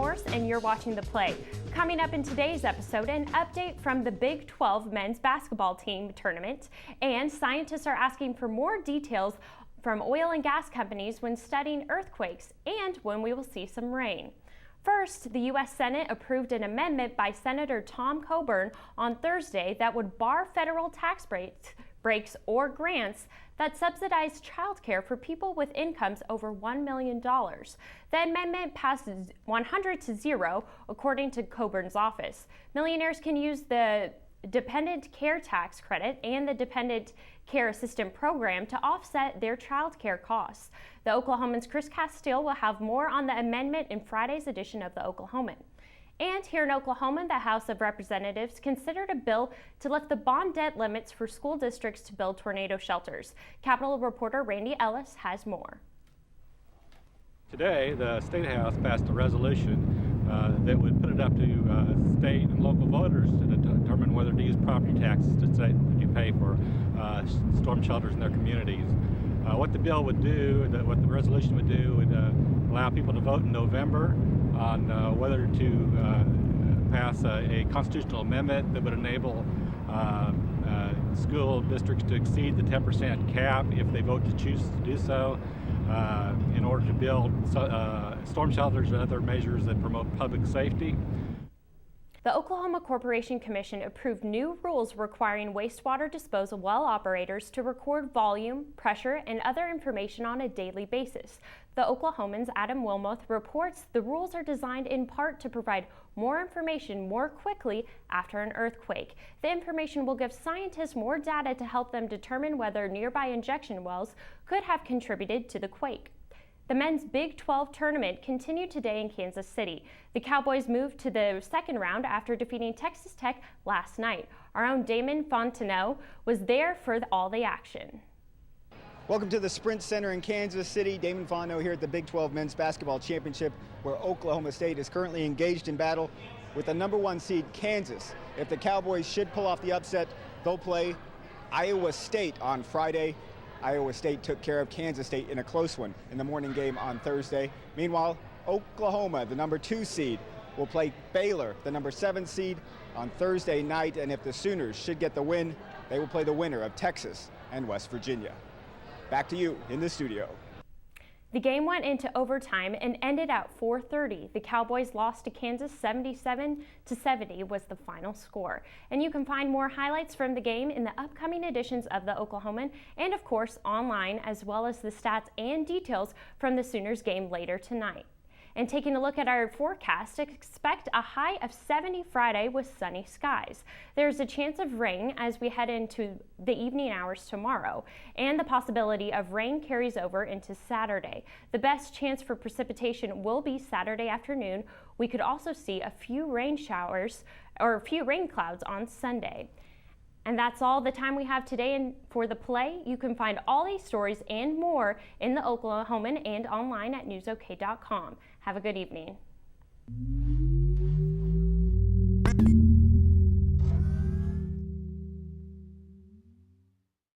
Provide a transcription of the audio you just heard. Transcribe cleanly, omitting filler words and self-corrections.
Morse, and you're watching The Play. Coming up in today's episode, an update from the Big 12 men's basketball team tournament, and scientists are asking for more details from oil and gas companies when studying earthquakes and when we will see some rain. First, the U.S. Senate approved an amendment by Senator Tom Coburn on Thursday that would bar federal tax breaks or grants that subsidize childcare for people with incomes over $1 million. The amendment passes 100-0, according to Coburn's office. Millionaires can use the Dependent Care Tax Credit and the Dependent Care Assistant Program to offset their child care costs. The Oklahoman's Chris Castile will have more on the amendment in Friday's edition of the Oklahoman. And here in Oklahoma, the House of Representatives considered a bill to lift the bond debt limits for school districts to build tornado shelters. Capitol reporter Randy Ellis has more. Today, the State House passed a resolution that would put it up to state and local voters to determine whether to use property taxes to pay for storm shelters in their communities. What the bill would do, what the resolution would do, would allow people to vote in November on whether to pass a constitutional amendment that would enable school districts to exceed the 10% cap if they vote to choose to do so, in order to build storm shelters and other measures that promote public safety. The Oklahoma Corporation Commission approved new rules requiring wastewater disposal well operators to record volume, pressure, and other information on a daily basis. The Oklahoman's Adam Wilmoth reports the rules are designed in part to provide more information more quickly after an earthquake. The information will give scientists more data to help them determine whether nearby injection wells could have contributed to the quake. The men's Big 12 tournament continued today in Kansas City. The Cowboys moved to the second round after defeating Texas Tech last night. Our own Damon Fontenot was there for all the action. Welcome to the Sprint Center in Kansas City. Damon Fontenot here at the Big 12 Men's Basketball Championship, where Oklahoma State is currently engaged in battle with the number 1 seed, Kansas. If the Cowboys should pull off the upset, they'll play Iowa State on Friday. Iowa State took care of Kansas State in a close one in the morning game on Thursday. Meanwhile, Oklahoma, the number 2 seed, will play Baylor, the number 7 seed, on Thursday night. And if the Sooners should get the win, they will play the winner of Texas and West Virginia. Back to you in the studio. The game went into overtime and ended at 4:30. The Cowboys lost to Kansas 77-70 was the final score. And you can find more highlights from the game in the upcoming editions of the Oklahoman and of course online, as well as the stats and details from the Sooners game later tonight. And taking a look at our forecast, expect a high of 70 Friday with sunny skies. There's a chance of rain as we head into the evening hours tomorrow, and the possibility of rain carries over into Saturday. The best chance for precipitation will be Saturday afternoon. We could also see a few rain showers or a few rain clouds on Sunday. And that's all the time we have today and for The Play. You can find all these stories and more in the Oklahoman and online at newsok.com. Have a good evening.